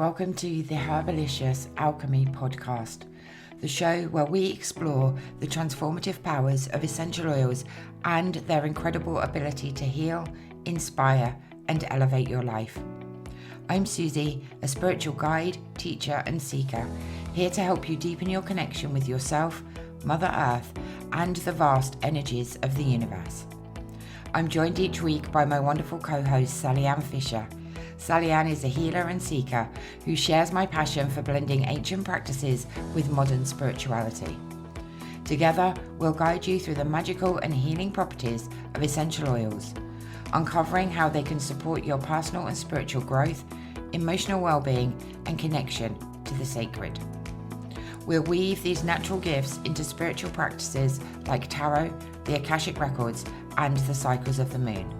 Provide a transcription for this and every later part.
Welcome to the Herbalicious Alchemy podcast, the show where we explore the transformative powers of essential oils and their incredible ability to heal, inspire, and elevate your life. I'm Suzi, a spiritual guide, teacher, and seeker, here to help you deepen your connection with yourself, Mother Earth, and the vast energies of the universe. I'm joined each week by my wonderful co-host, Sallyanne Fisher. Sallyanne is a healer and seeker who shares my passion for blending ancient practices with modern spirituality. Together, we'll guide you through the magical and healing properties of essential oils, uncovering how they can support your personal and spiritual growth, emotional well-being, and connection to the sacred. We'll weave these natural gifts into spiritual practices like tarot, the Akashic Records, and the cycles of the moon,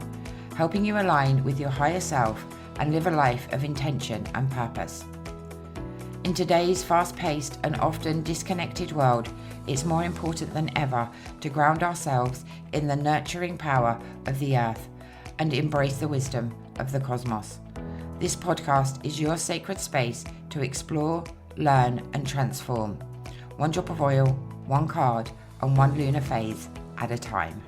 helping you align with your higher self and live a life of intention and purpose. In today's fast-paced and often disconnected world, it's more important than ever to ground ourselves in the nurturing power of the earth and embrace the wisdom of the cosmos. This podcast is your sacred space to explore, learn, and transform. One drop of oil, one card, and one lunar phase at a time.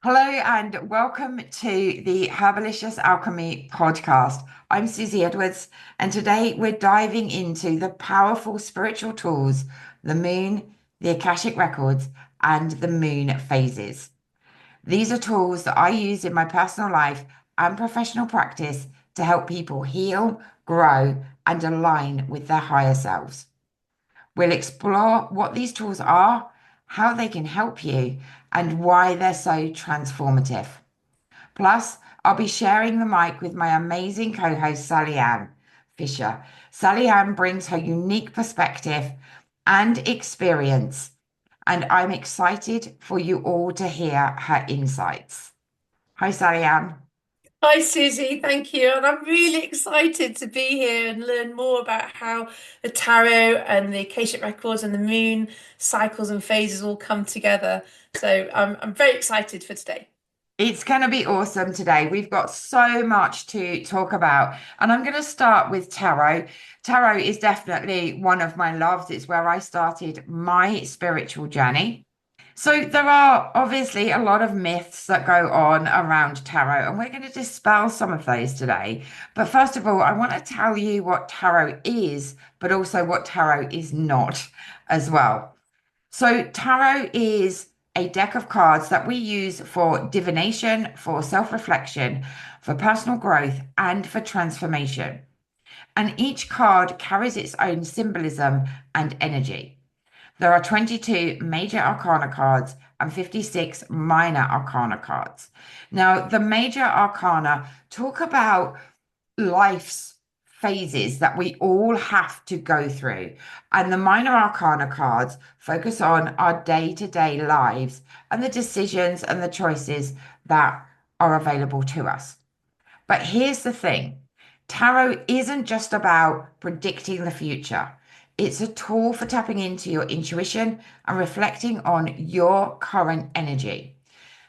Hello and welcome to the Herbalicious Alchemy podcast. I'm Suzi Edwards, and today we're diving into the powerful spiritual tools, the moon, the Akashic Records, and the moon phases. These are tools that I use in my personal life and professional practice to help people heal, grow, and align with their higher selves. We'll explore what these tools are, how they can help you, and why they're so transformative. Plus, I'll be sharing the mic with my amazing co-host, Sallyanne Fisher. Sallyanne brings her unique perspective and experience, and I'm excited for you all to hear her insights. Hi, Sallyanne. Hi, Suzi. Thank you. And I'm really excited to be here and learn more about how the tarot and the Akashic Records and the moon cycles and phases all come together. So I'm very excited for today. It's going to be awesome today. We've got so much to talk about. And I'm going to start with tarot. Tarot is definitely one of my loves. It's where I started my spiritual journey. So there are obviously a lot of myths that go on around tarot, and we're going to dispel some of those today. But first of all, I want to tell you what tarot is, but also what tarot is not as well. So tarot is a deck of cards that we use for divination, for self-reflection, for personal growth, and for transformation. And each card carries its own symbolism and energy. There are 22 major arcana cards and 56 minor arcana cards. Now, the major arcana talk about life's phases that we all have to go through. And the minor arcana cards focus on our day-to-day lives and the decisions and the choices that are available to us. But here's the thing. Tarot isn't just about predicting the future. It's a tool for tapping into your intuition and reflecting on your current energy.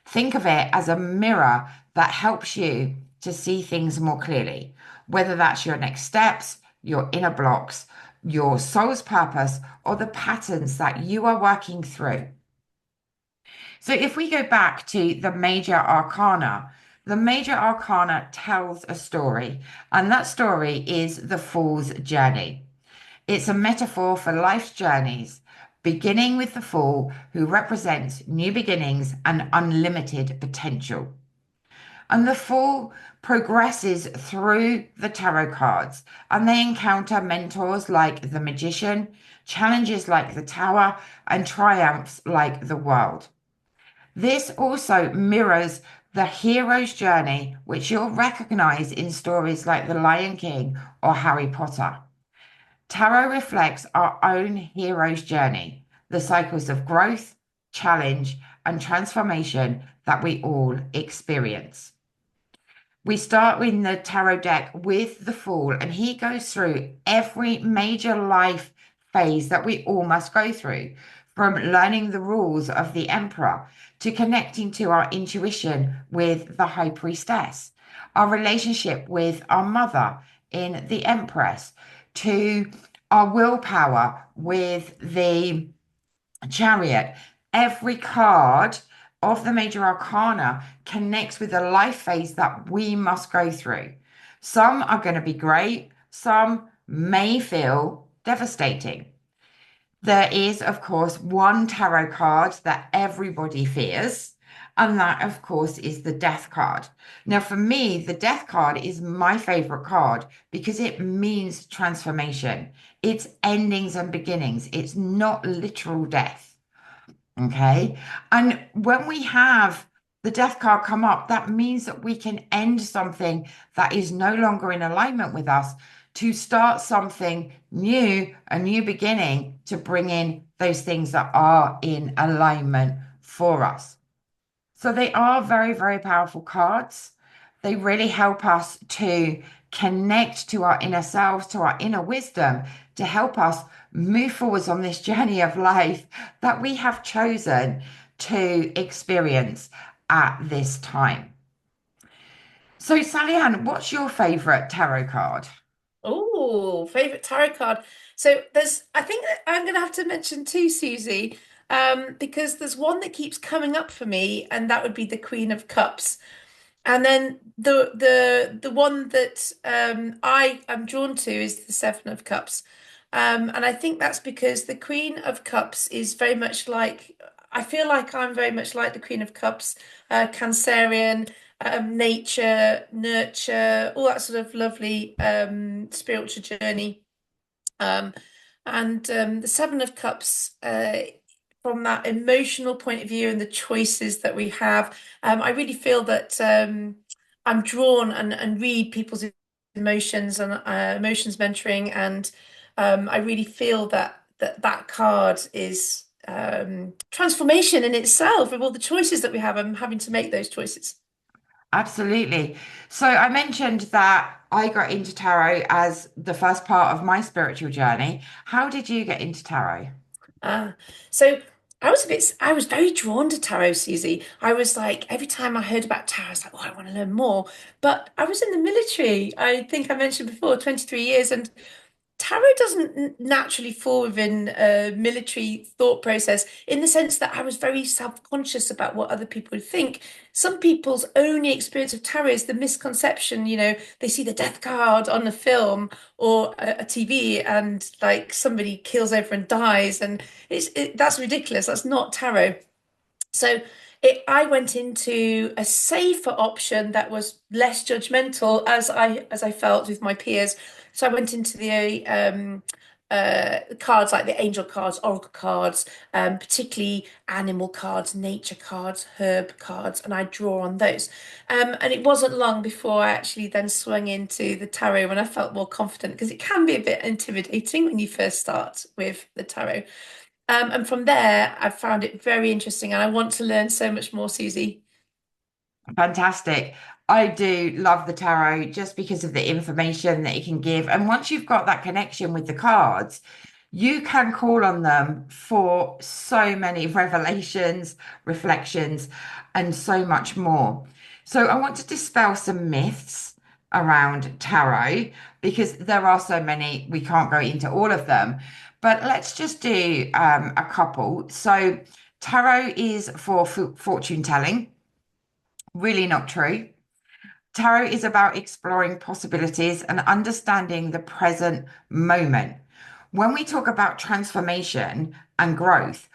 Think of it as a mirror that helps you to see things more clearly, whether that's your next steps, your inner blocks, your soul's purpose, or the patterns that you are working through. So if we go back to the major arcana, the major arcana tells a story, and that story is the Fool's Journey. It's a metaphor for life's journeys, beginning with the Fool, who represents new beginnings and unlimited potential. And the Fool progresses through the tarot cards, and they encounter mentors like the Magician, challenges like the Tower, and triumphs like the World. This also mirrors the hero's journey, which you'll recognize in stories like The Lion King or Harry Potter. Tarot reflects our own hero's journey, the cycles of growth, challenge, and transformation that we all experience. We start in the tarot deck with the Fool, and he goes through every major life phase that we all must go through, from learning the rules of the Emperor to connecting to our intuition with the High Priestess. our relationship with our mother in the Empress, to our willpower with the Chariot. Every card of the major arcana connects with a life phase that we must go through. Some are going to be great, some may feel devastating. There is, of course, one tarot card that everybody fears, and that, of course, is the Death card. Now, for me, the Death card is my favorite card because it means transformation. It's endings and beginnings. It's not literal death. Okay. And when we have the death card come up, that means that we can end something that is no longer in alignment with us to start something new, a new beginning to bring in those things that are in alignment for us. So they are very, very powerful cards. They really help us to connect to our inner selves, to our inner wisdom, to help us move forwards on this journey of life that we have chosen to experience at this time. So, Sallyanne, what's your favorite tarot card? Oh, favorite tarot card. So I think that I'm going to have to mention two, Susie, because there's one that keeps coming up for me, and that would be the Queen of Cups. And then the one that I am drawn to is the Seven of Cups. And I think that's because the Queen of Cups is very much like, I feel like I'm very much like the Queen of Cups, Cancerian, nature, nurture, all that sort of lovely spiritual journey. Um, and the Seven of Cups, from that emotional point of view and the choices that we have, I really feel that I'm drawn and read people's emotions and emotions mentoring, and I really feel that that card is transformation in itself with all the choices that we have. I'm having to make those choices. Absolutely. So I mentioned that I got into tarot as the first part of my spiritual journey. How did you get into tarot? Ah, so I was very drawn to tarot, Susie. I was like, every time I heard about tarot, I was like, oh, I want to learn more. But I was in the military. I think I mentioned before, 23 years, and tarot doesn't naturally fall within a military thought process in the sense that I was very self-conscious about what other people would think. Some people's only experience of tarot is the misconception, they see the death card on a film or a TV and like somebody kills over and dies, and that's ridiculous. That's not tarot. So I went into a safer option that was less judgmental as I felt with my peers. So I went into the cards like the angel cards, oracle cards, particularly animal cards, nature cards, herb cards, and I draw on those. And it wasn't long before I actually then swung into the tarot when I felt more confident, because it can be a bit intimidating when you first start with the tarot. And from there, I found it very interesting, and I want to learn so much more, Susie. Fantastic. I do love the tarot just because of the information that it can give. And once you've got that connection with the cards, you can call on them for so many revelations, reflections, and so much more. So I want to dispel some myths around tarot because there are so many, we can't go into all of them. But let's just do a couple. So tarot is for fortune telling. Really not true. Tarot is about exploring possibilities and understanding the present moment. When we talk about transformation and growth,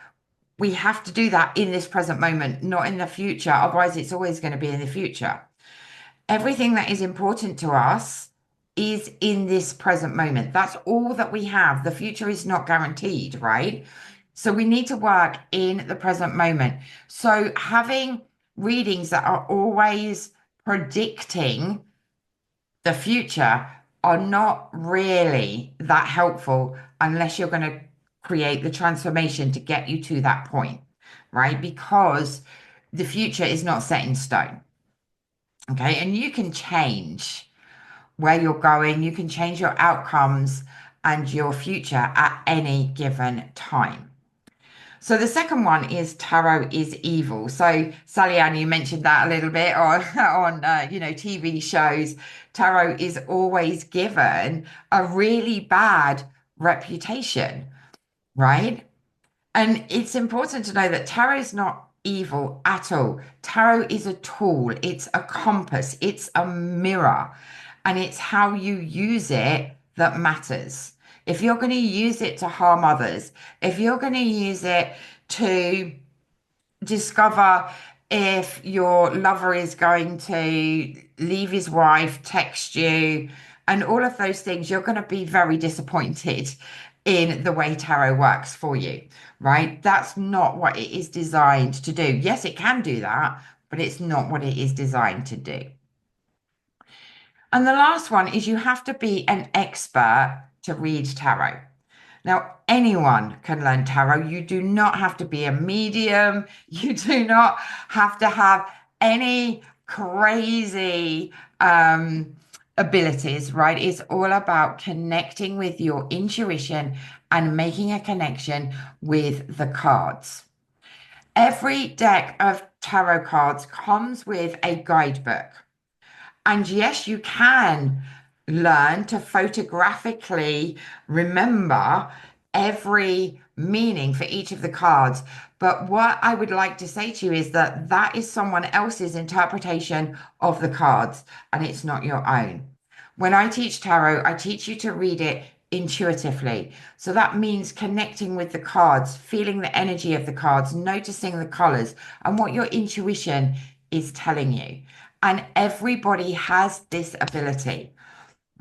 we have to do that in this present moment, not in the future. Otherwise, it's always going to be in the future. Everything that is important to us is in this present moment. That's all that we have. The future is not guaranteed, right? So we need to work in the present moment. So having readings that are always predicting the future are not really that helpful unless you're going to create the transformation to get you to that point, right? Because the future is not set in stone. Okay. And you can change where you're going, you can change your outcomes and your future at any given time. So the second one is tarot is evil. So Sallyanne, you mentioned that a little bit on on TV shows. Tarot is always given a really bad reputation, right? And it's important to know that tarot is not evil at all. Tarot is a tool, it's a compass, it's a mirror, and it's how you use it that matters. If you're going to use it to harm others, if you're going to use it to discover if your lover is going to leave his wife, text you, and all of those things, you're going to be very disappointed in the way tarot works for you, right? That's not what it is designed to do. Yes, it can do that, but it's not what it is designed to do. And the last one is you have to be an expert to read tarot. Now, anyone can learn tarot. You do not have to be a medium. You do not have to have any crazy abilities, right? It's all about connecting with your intuition and making a connection with the cards. Every deck of tarot cards comes with a guidebook. And yes, you can learn to photographically remember every meaning for each of the cards. But what I would like to say to you is that that is someone else's interpretation of the cards, and it's not your own. When I teach tarot, I teach you to read it intuitively. So that means connecting with the cards, feeling the energy of the cards, noticing the colors, and what your intuition is telling you. And everybody has this ability.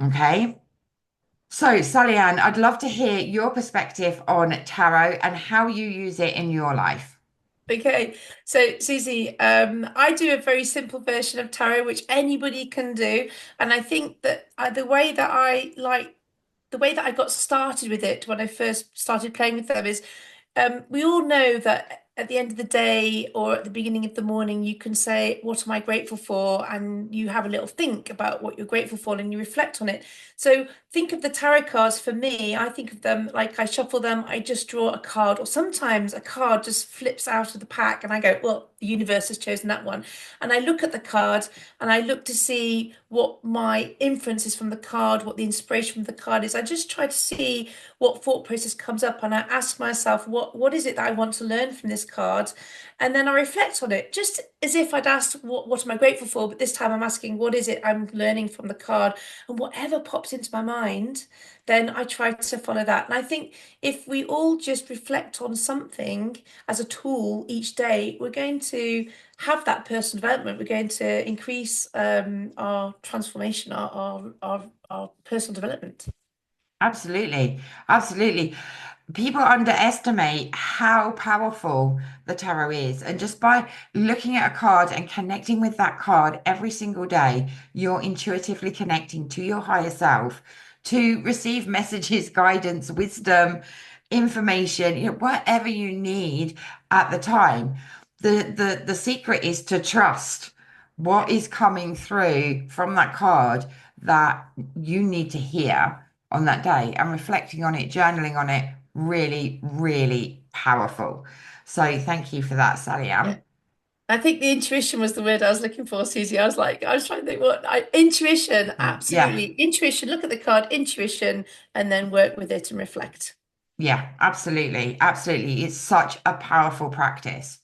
Okay. So, Sallyanne, I'd love to hear your perspective on tarot and how you use it in your life. Okay, so Suzi, I do a very simple version of tarot, which anybody can do, and I think that the way that I got started with it when I first started playing with them is we all know that at the end of the day or at the beginning of the morning, you can say, "What am I grateful for?" And you have a little think about what you're grateful for and you reflect on it. So think of the tarot cards for me. I think of them like I shuffle them, I just draw a card, or sometimes a card just flips out of the pack and I go, "Well, the universe has chosen that one." And I look at the card and I look to see what my inference is from the card, what the inspiration from the card is. I just try to see what thought process comes up and I ask myself what is it that I want to learn from this card, and then I reflect on it just as if I'd asked what am I grateful for, but this time I'm asking what is it I'm learning from the card, and whatever pops into my mind then I try to follow that. And I think if we all just reflect on something as a tool each day, we're going to have that personal development. We're going to increase our transformation, our personal development. Absolutely. Absolutely. People underestimate how powerful the tarot is. And just by looking at a card and connecting with that card every single day, you're intuitively connecting to your higher self to receive messages, guidance, wisdom, information, whatever you need at the time. The secret is to trust what is coming through from that card that you need to hear on that day, and reflecting on it, journaling on it, really, really powerful. So thank you for that, Yeah. Sallyanne. I think the intuition was the word I was looking for, Susie. I was trying to think intuition, Yeah, absolutely. Intuition, look at the card, intuition, and then work with it and reflect. yeah, absolutely. Absolutely. It's such a powerful practice.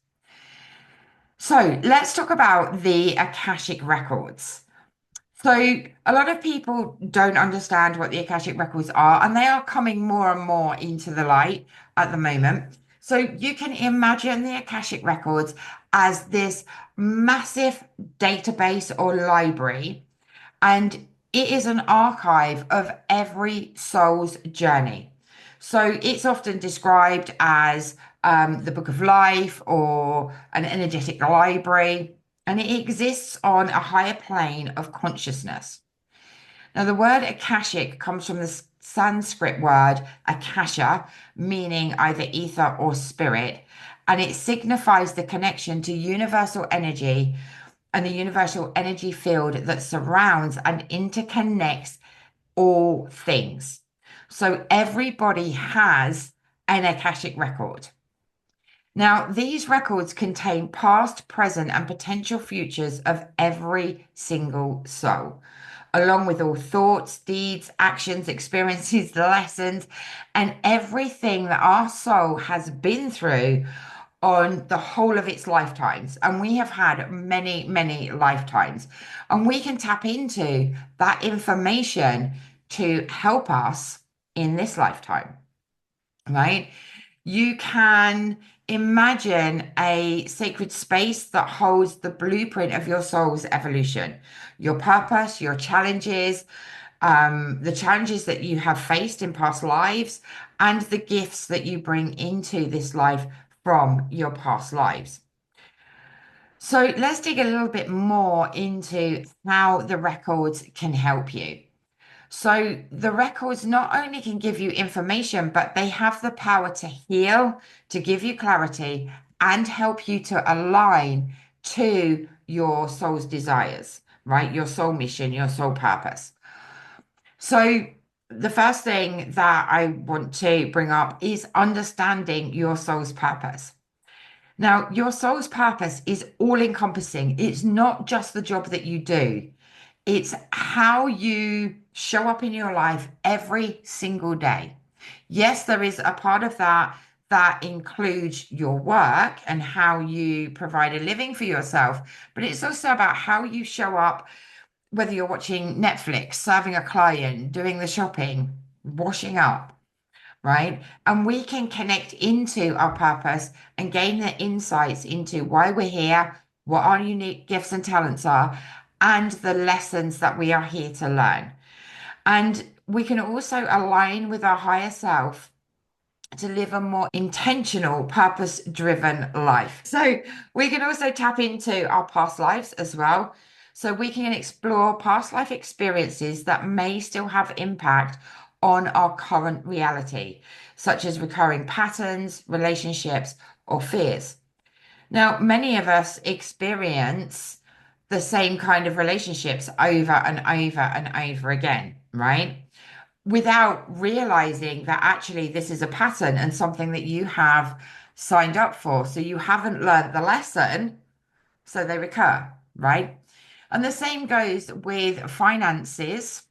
So let's talk about the Akashic Records. So, a lot of people don't understand what the Akashic Records are, and they are coming more and more into the light at the moment. So, you can imagine the Akashic Records as this massive database or library, and it is an archive of every soul's journey. So, it's often described as the Book of Life or an energetic library, and it exists on a higher plane of consciousness. Now, the word Akashic comes from the Sanskrit word Akasha, meaning either ether or spirit, and it signifies the connection to universal energy and the universal energy field that surrounds and interconnects all things. So, everybody has an Akashic record. Now, these records contain past, present, and potential futures of every single soul, along with all thoughts, deeds, actions, experiences, lessons, and everything that our soul has been through on the whole of its lifetimes. And we have had many, many lifetimes. And we can tap into that information to help us in this lifetime, right? You can imagine a sacred space that holds the blueprint of your soul's evolution, your purpose, your challenges, the challenges that you have faced in past lives, and the gifts that you bring into this life from your past lives. So let's dig a little bit more into how the records can help you. So the records not only can give you information, but they have the power to heal, to give you clarity, and help you to align to your soul's desires, right? Your soul mission, your soul purpose. So the first thing that I want to bring up is understanding your soul's purpose. Now, your soul's purpose is all encompassing. It's not just the job that you do. It's how you show up in your life every single day. Yes, there is a part of that that includes your work and how you provide a living for yourself, but it's also about how you show up, whether you're watching Netflix, serving a client, doing the shopping, washing up, right? And we can connect into our purpose and gain the insights into why we're here, what our unique gifts and talents are, and the lessons that we are here to learn. And we can also align with our higher self to live a more intentional, purpose-driven life. So we can also tap into our past lives as well. So we can explore past life experiences that may still have impact on our current reality, such as recurring patterns, relationships, or fears. Now, many of us experience the same kind of relationships over and over and over again, right? Without realizing that actually this is a pattern and something that you have signed up for. So you haven't learned the lesson, so they recur, right? And the same goes with finances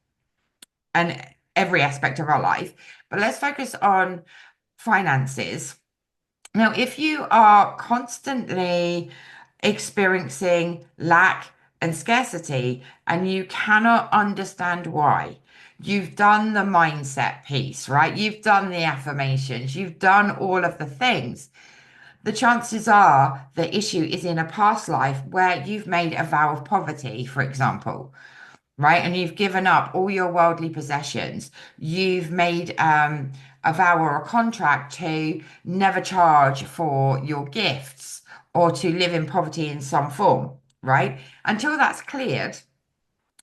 and every aspect of our life. But let's focus on finances. Now, if you are constantly experiencing lack and scarcity and you cannot understand why, you've done the mindset piece, right? You've done the affirmations, you've done all of the things. The chances are the issue is in a past life where you've made a vow of poverty, for example, right? And you've given up all your worldly possessions. You've made a vow or a contract to never charge for your gifts or to live in poverty in some form, right? Until that's cleared,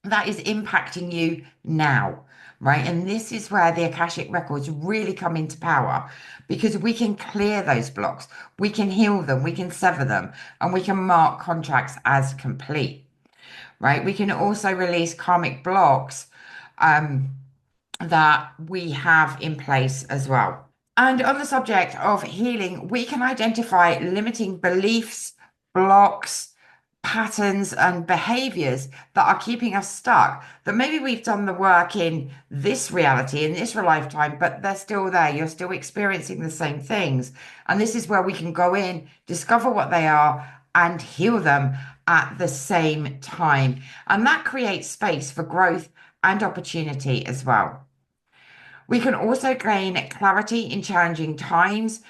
that is impacting you now, right? And this is where the Akashic Records really come into power because we can clear those blocks, we can heal them, we can sever them, and we can mark contracts as complete, right? We can also release karmic blocks um, that we have in place as well. And on the subject of healing, we can identify limiting beliefs, blocks, patterns, and behaviors that are keeping us stuck. That maybe we've done the work in this reality, in this lifetime, but they're still there. You're still experiencing the same things. And this is where we can go in, discover what they are, and heal them at the same time. And that creates space for growth and opportunity as well. We can also gain clarity in challenging times.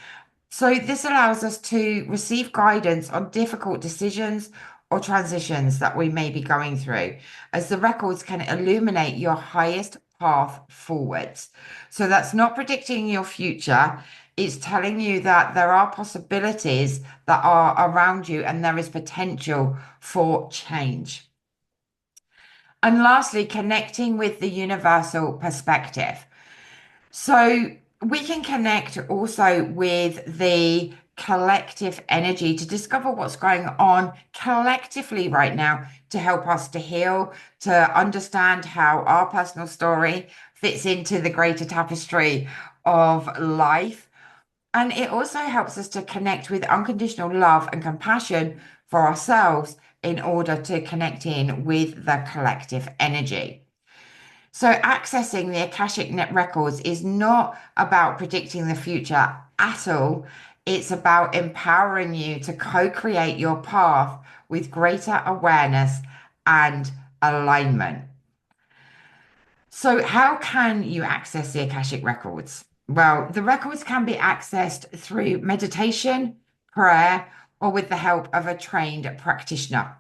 So, this allows us to receive guidance on difficult decisions or transitions that we may be going through, as the records can illuminate your highest path forwards. So, that's not predicting your future, it's telling you that there are possibilities that are around you and there is potential for change. And lastly, connecting with the universal perspective. So we can connect also with the collective energy to discover what's going on collectively right now to help us to heal, to understand how our personal story fits into the greater tapestry of life. And it also helps us to connect with unconditional love and compassion for ourselves in order to connect in with the collective energy. So, accessing the Akashic Net Records is not about predicting the future at all. It's about empowering you to co create your path with greater awareness and alignment. So, how can you access the Akashic Records? Well, the records can be accessed through meditation, prayer, or with the help of a trained practitioner.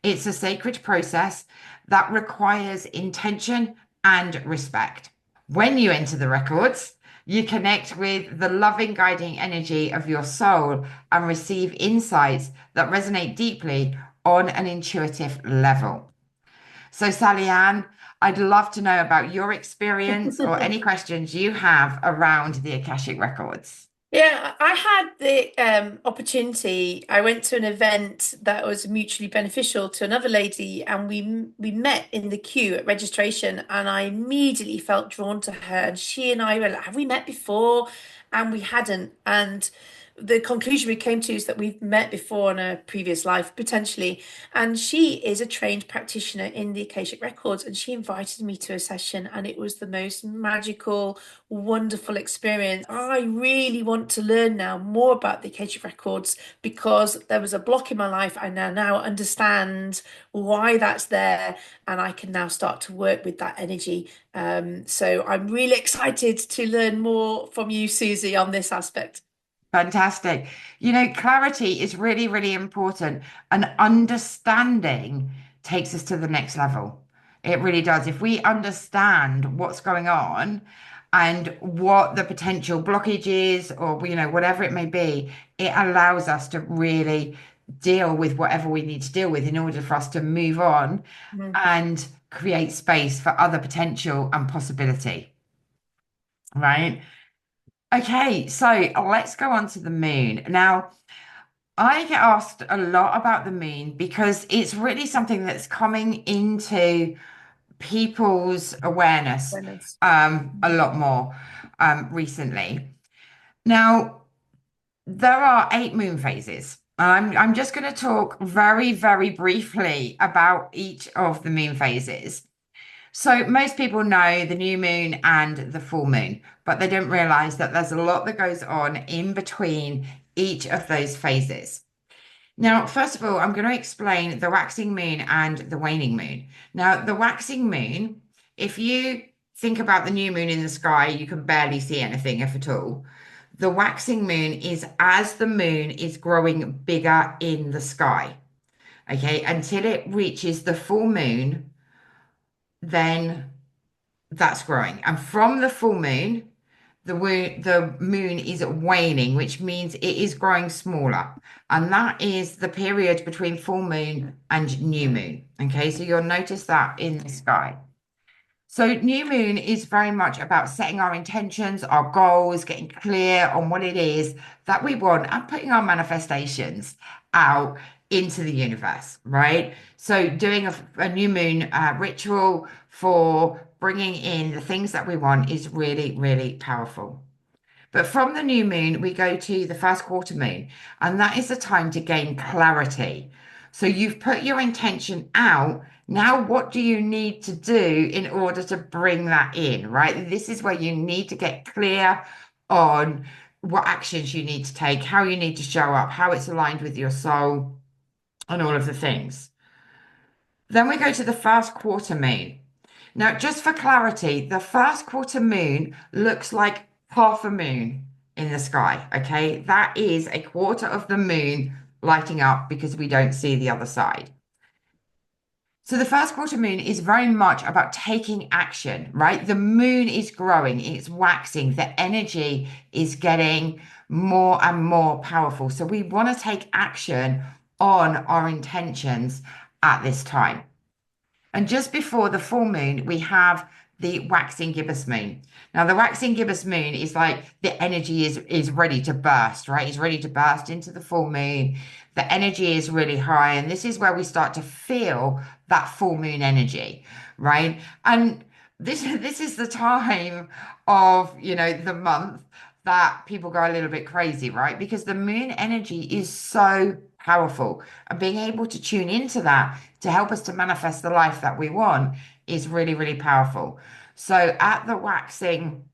It's a sacred process that requires intention and respect. When you enter the records, you connect with the loving guiding energy of your soul and receive insights that resonate deeply on an intuitive level. So, Sallyanne, I'd love to know about your experience or any questions you have around the Akashic Records. Yeah, I had the opportunity. I went to an event that was mutually beneficial to another lady, and we met in the queue at registration, and I immediately felt drawn to her. And she and I were like, "Have we met before?" And we hadn't. And the conclusion we came to is that we've met before in a previous life, potentially. And she is a trained practitioner in the Akashic Records, and she invited me to a session, and it was the most magical, wonderful experience. I really want to learn now more about the Akashic Records because there was a block in my life. I now understand why that's there, and I can now start to work with that energy. So I'm really excited to learn more from you, Suzi, on this aspect. Fantastic. You know, clarity is really, really important, and understanding takes us to the next level. It really does. If we understand what's going on and what the potential blockage is, or, whatever it may be, it allows us to really deal with whatever we need to deal with in order for us to move on Mhm. and create space for other potential and possibility, right? Okay, so let's go on to the moon. Now, I get asked a lot about the moon because it's really something that's coming into people's awareness Awareness. a lot more recently. Now, there are 8 moon phases. I'm just going to talk very, very briefly about each of the moon phases. So most people know the new moon and the full moon, but they don't realize that there's a lot that goes on in between each of those phases. Now, first of all, I'm going to explain the waxing moon and the waning moon. Now, the waxing moon, if you think about the new moon in the sky, you can barely see anything, if at all. The waxing moon is as the moon is growing bigger in the sky, okay, until it reaches the full moon, then that's growing. And from the full moon, the moon is waning, which means it is growing smaller. And that is the period between full moon and new moon. Okay, so you'll notice that in the sky. So, new moon is very much about setting our intentions, our goals, getting clear on what it is that we want, and putting our manifestations out into the universe, right? So, doing a new moon ritual for bringing in the things that we want is really, really powerful. But from the new moon, we go to the first quarter moon, and that is the time to gain clarity. So you've put your intention out. Now, what do you need to do in order to bring that in, right? This is where you need to get clear on what actions you need to take, how you need to show up, how it's aligned with your soul, and all of the things. Then we go to the first quarter moon. Now, just for clarity, the first quarter moon looks like half a moon in the sky. Okay. That is a quarter of the moon lighting up because we don't see the other side. So the first quarter moon is very much about taking action, right? The moon is growing, it's waxing, the energy is getting more and more powerful. So we want to take action on our intentions at this time. And just before the full moon, we have the waxing gibbous moon. Now, the waxing gibbous moon is like the energy is ready to burst, right? It's ready to burst into the full moon. The energy is really high, and this is where we start to feel that full moon energy, right? And this is the time of the month that people go a little bit crazy, right? Because the moon energy is so powerful, and being able to tune into that to help us to manifest the life that we want is really, really powerful. So at the waxing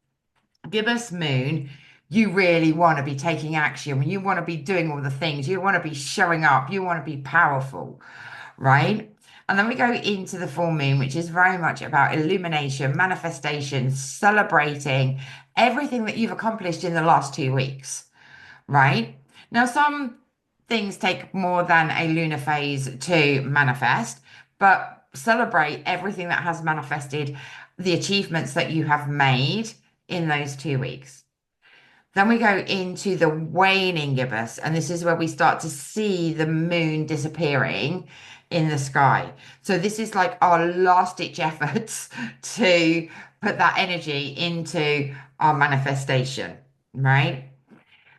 gibbous moon, you really want to be taking action. You want to be doing all the things. You want to be showing up. You want to be powerful, right? And then we go into the full moon, which is very much about illumination, manifestation, celebrating everything that you've accomplished in the last 2 weeks, right? Now, some things take more than a lunar phase to manifest, but celebrate everything that has manifested, the achievements that you have made in those 2 weeks. Then we go into the waning gibbous, and this is where we start to see the moon disappearing in the sky. So this is like our last ditch efforts to put that energy into our manifestation, right?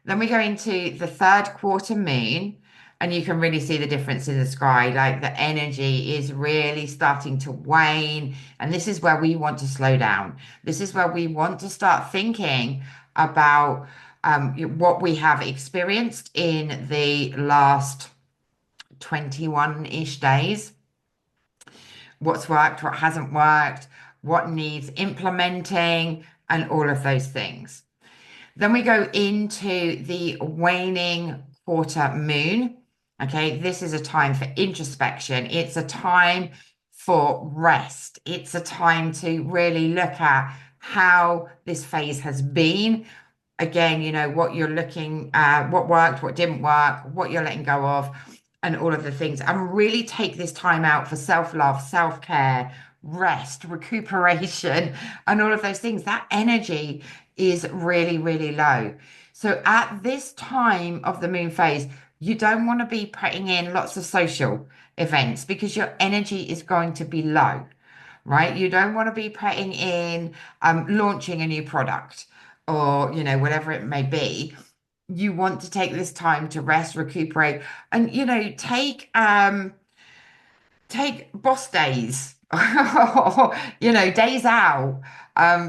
Then we go into the third quarter moon, and you can really see the difference in the sky. Like the energy is really starting to wane. And this is where we want to slow down. This is where we want to start thinking about what we have experienced in the last 21-ish days. What's worked, what hasn't worked, what needs implementing, and all of those things. Then we go into the waning quarter moon. Okay, this is a time for introspection. It's a time for rest. It's a time to really look at how this phase has been. Again, what you're looking at, what worked, what didn't work, what you're letting go of, and all of the things. And really take this time out for self-love, self-care, rest, recuperation, and all of those things. That energy is really, really low. So at this time of the moon phase, you don't want to be putting in lots of social events because your energy is going to be low, right? You don't want to be putting in launching a new product or, whatever it may be. You want to take this time to rest, recuperate, and, take boss days or days out,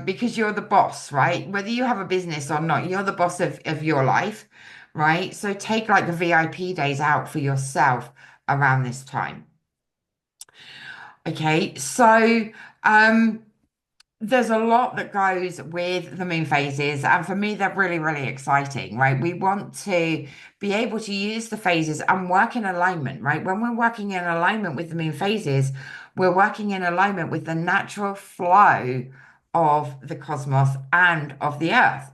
because you're the boss, right? Whether you have a business or not, you're the boss of your life, right? So take like the VIP days out for yourself around this time. Okay, so um there's a lot that goes with the moon phases, and for me, they're really, really exciting, right? We want to be able to use the phases and work in alignment, right? When we're working in alignment with the moon phases, we're working in alignment with the natural flow of the cosmos and of the earth.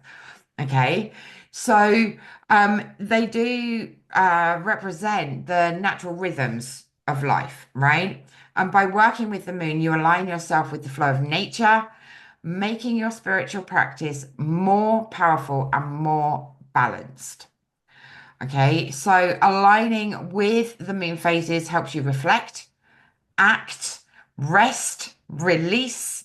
Okay, so they do represent the natural rhythms of life, right? And by working with the moon, you align yourself with the flow of nature, making your spiritual practice more powerful and more balanced. Okay, so aligning with the moon phases helps you reflect, act, rest, release,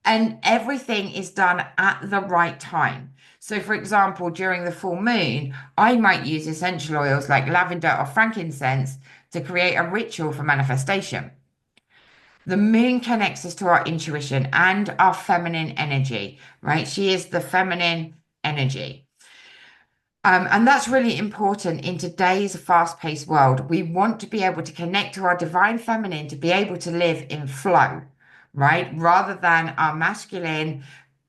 and everything is done at the right time. So, for example, during the full moon, I might use essential oils like lavender or frankincense to create a ritual for manifestation. The moon connects us to our intuition and our feminine energy, right? She is the feminine energy. And that's really important in today's fast-paced world. We want to be able to connect to our divine feminine to be able to live in flow, right? Rather than our masculine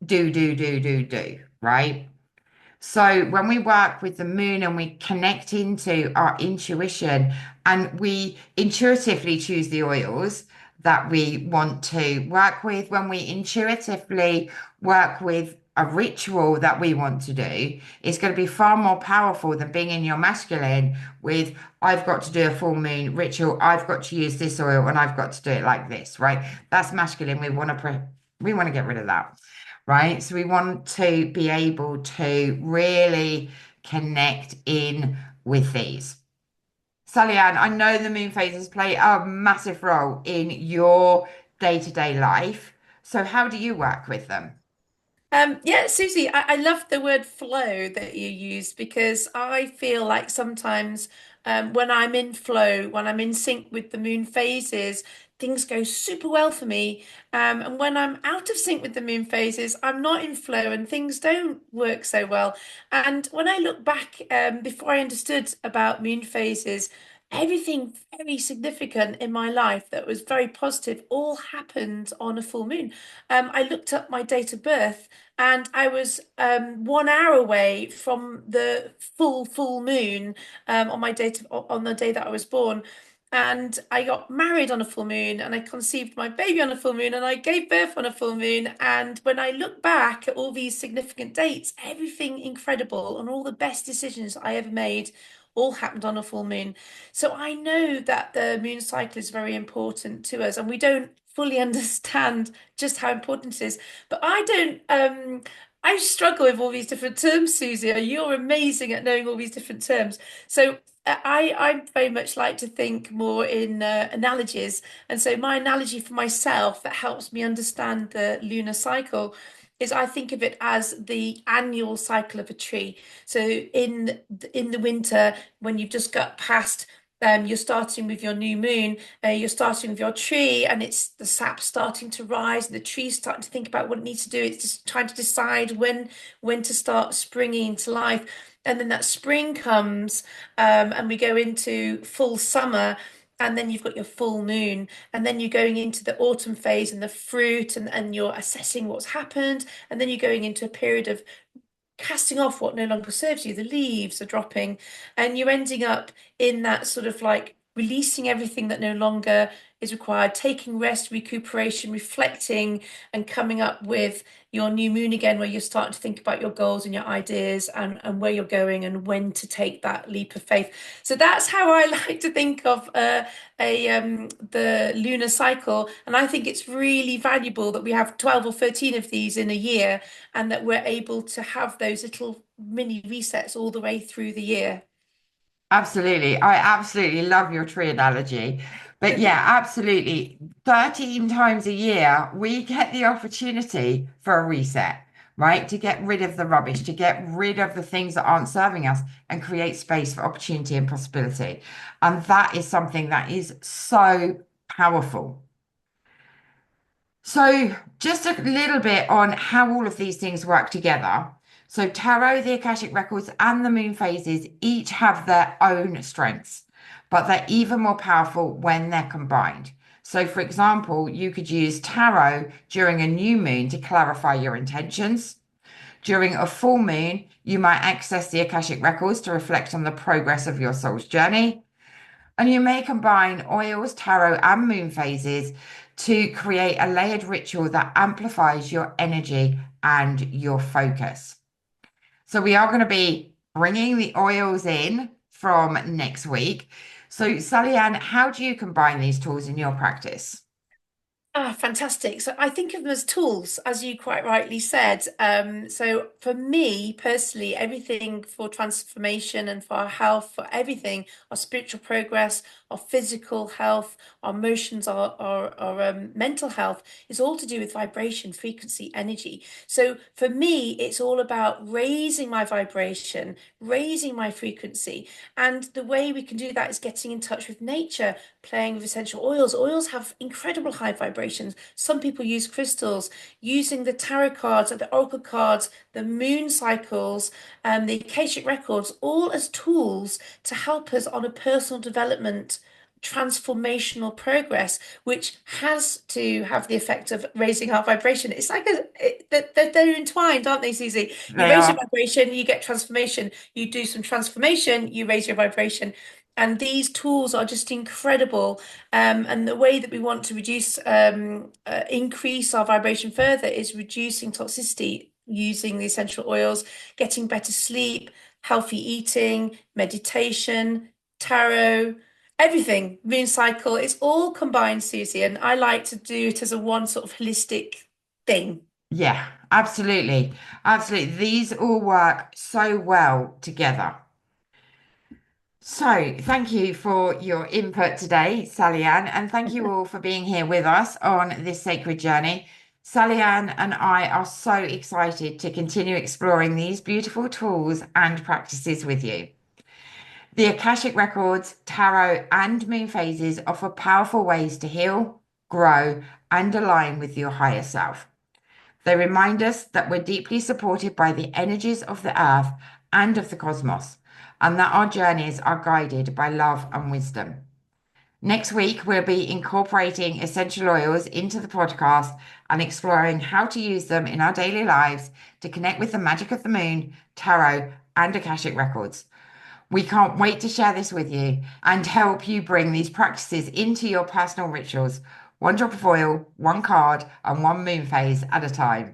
do, right? So when we work with the moon and we connect into our intuition and we intuitively choose the oils that we want to work with, when we intuitively work with a ritual that we want to do, it's going to be far more powerful than being in your masculine with, I've got to do a full moon ritual, I've got to use this oil and I've got to do it like this, right? That's masculine. We want to get rid of that, right? So we want to be able to really connect in with these. Sallyanne, I know the moon phases play a massive role in your day-to-day life. So how do you work with them? Yeah, Susie, I love the word flow that you use because I feel like sometimes when I'm in flow, when I'm in sync with the moon phases, things go super well for me. And when I'm out of sync with the moon phases, I'm not in flow and things don't work so well. And when I look back, before I understood about moon phases, everything very significant in my life that was very positive all happened on a full moon. I looked up my date of birth and I was 1 hour away from the full moon on my date on the day that I was born. And I got married on a full moon, and I conceived my baby on a full moon, and I gave birth on a full moon. And when I look back at all these significant dates, everything incredible and all the best decisions I ever made all happened on a full moon. So I know that the moon cycle is very important to us, and we don't fully understand just how important it is. But I struggle with all these different terms, Susie. You're amazing at knowing all these different terms. So I very much like to think more in analogies. And so my analogy for myself that helps me understand the lunar cycle is I think of it as the annual cycle of a tree. So in the winter, when you've just got past you're starting with your new moon, you're starting with your tree, and it's the sap starting to rise, and the tree's starting to think about what it needs to do. It's just trying to decide when to start springing into life. And then that spring comes, and we go into full summer, and then you've got your full moon, and then you're going into the autumn phase and the fruit, and you're assessing what's happened, and then you're going into a period of casting off what no longer serves you. The leaves are dropping, and you're ending up in that sort of like releasing everything that no longer is required, taking rest, recuperation, reflecting, and coming up with your new moon again, where you're starting to think about your goals and your ideas and where you're going and when to take that leap of faith. So that's how I like to think of the lunar cycle. And I think it's really valuable that we have 12 or 13 of these in a year and that we're able to have those little mini resets all the way through the year. Absolutely. I absolutely love your tree analogy. But yeah, absolutely. 13 times a year, we get the opportunity for a reset, right? To get rid of the rubbish, to get rid of the things that aren't serving us and create space for opportunity and possibility. And that is something that is so powerful. So, just a little bit on how all of these things work together. So, tarot, the Akashic Records, and the moon phases each have their own strengths, but they're even more powerful when they're combined. So, for example, you could use tarot during a new moon to clarify your intentions. During a full moon, you might access the Akashic Records to reflect on the progress of your soul's journey. And you may combine oils, tarot, and moon phases to create a layered ritual that amplifies your energy and your focus. So, we are going to be bringing the oils in from next week. So, Sallyanne, how do you combine these tools in your practice? Ah, fantastic. So I think of them as tools, as you quite rightly said. So for me personally, everything for transformation and for our health, for everything, our spiritual progress, our physical health, our emotions, our mental health is all to do with vibration, frequency, energy. So for me, it's all about raising my vibration, raising my frequency. And the way we can do that is getting in touch with nature, playing with essential oils. Oils have incredible high vibrations. Some people use crystals, using the tarot cards, the oracle cards, the moon cycles, and the Akashic records, all as tools to help us on a personal development transformational progress, which has to have the effect of raising our vibration. It's like they're entwined, aren't they, Susie? You They raise your are. vibration, you get transformation. You do some transformation, you raise your vibration. And these tools are just incredible. And the way that we want to increase our vibration further is reducing toxicity using the essential oils, getting better sleep, healthy eating, meditation, tarot, everything, moon cycle. It's all combined, Susie. And I like to do it as a one sort of holistic thing. Yeah, absolutely. Absolutely. These all work so well together. So, thank you for your input today, Sallyanne, and thank you all for being here with us on this sacred journey. Sallyanne and I are so excited to continue exploring these beautiful tools and practices with you. The Akashic Records, Tarot, and Moon Phases offer powerful ways to heal, grow, and align with your higher self. They remind us that we're deeply supported by the energies of the earth and of the cosmos, and that our journeys are guided by love and wisdom. Next week, we'll be incorporating essential oils into the podcast and exploring how to use them in our daily lives to connect with the magic of the moon, tarot, and Akashic Records. We can't wait to share this with you and help you bring these practices into your personal rituals, one drop of oil, one card, and one moon phase at a time.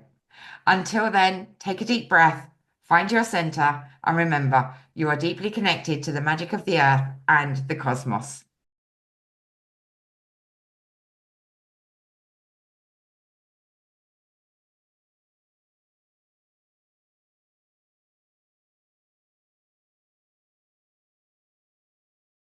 Until then, take a deep breath, find your center, and remember, you are deeply connected to the magic of the earth and the cosmos.